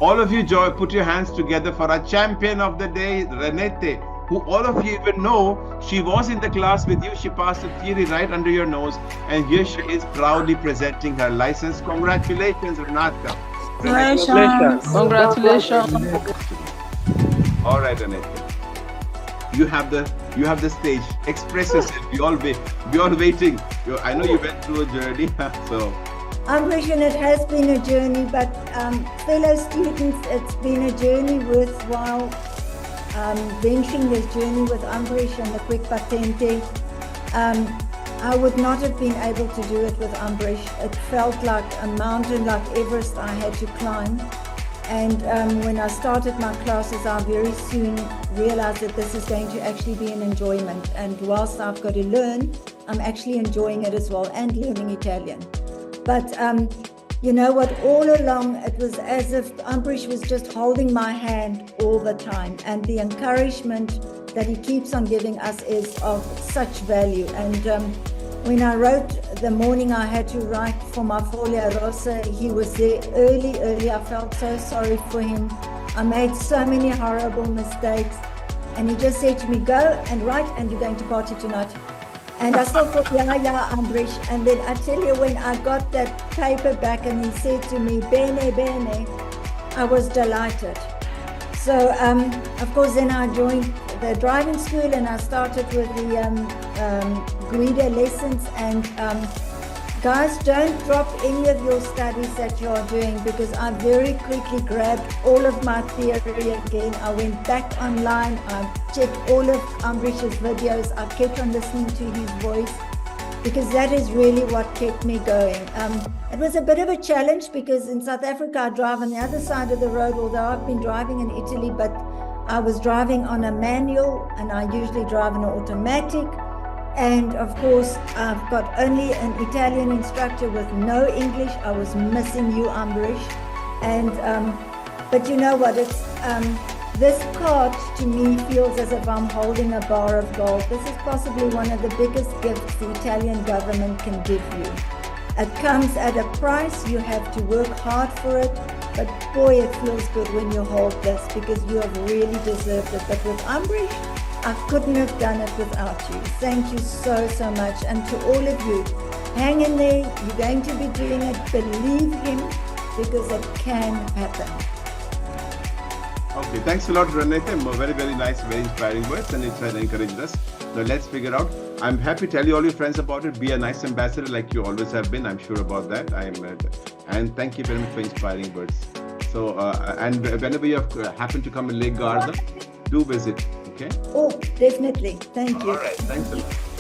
All of you, put your hands together for our champion of the day, Renette, who all of you even know. She was in the class with you. She passed the theory right under your nose. And here she is proudly presenting her license. Congratulations, Renata. Congratulations. Congratulations. All right, Renette. You have the stage. Express yourself. We all waiting. I know you went through a journey, so. Ambrish, and it has been a journey, but fellow students, it's been a journey worthwhile. Venturing this journey with Ambrish and the Quick Patente. I would not have been able to do it with Ambrish. It felt like a mountain like Everest I had to climb. And when I started my classes, I very soon realized that this is going to actually be an enjoyment. And whilst I've got to learn, I'm actually enjoying it as well and learning Italian. But you know what, all along it was as if Ambrish was just holding my hand all the time. And the encouragement that he keeps on giving us is of such value. And when I wrote the morning I had to write for my Folia Rosa, he was there early. I felt so sorry for him. I made so many horrible mistakes. And he just said to me, go and write, and you're going to party tonight. And I still thought, yeah, Ambrish. And then I tell you, when I got that paper back and he said to me, bene, I was delighted. So, of course, then I joined the driving school and I started with the Guida lessons. And guys, don't drop any of your studies that you are doing, because I very quickly grabbed all of my theory again. I went back online, I checked all of Ambrish's videos, I kept on listening to his voice, because that is really what kept me going. It was a bit of a challenge because in South Africa I drive on the other side of the road, although I've been driving in Italy, but I was driving on a manual and I usually drive an automatic. And of course, I've got only an Italian instructor with no English. I was missing you, Ambrish. And but you know what? It's this card to me feels as if I'm holding a bar of gold. This is possibly one of the biggest gifts the Italian government can give you. It comes at a price. You have to work hard for it. But boy, it feels good when you hold this, because you have really deserved it. But with Ambrish, I couldn't have done it without you. Thank you so much. And to all of you, hang in there. You're going to be doing it. Believe him, because it can happen. Okay, thanks a lot, Renette. Very nice, very inspiring words, and it's encouraged us. Now let's figure out. I'm happy to tell you all your friends about it. Be a nice ambassador like you always have been. I'm sure about that. And thank you very much for inspiring words. So, and whenever you happen to come in Lake Garda, do visit. Okay? Oh, definitely. Thank you. All right. Thanks a lot.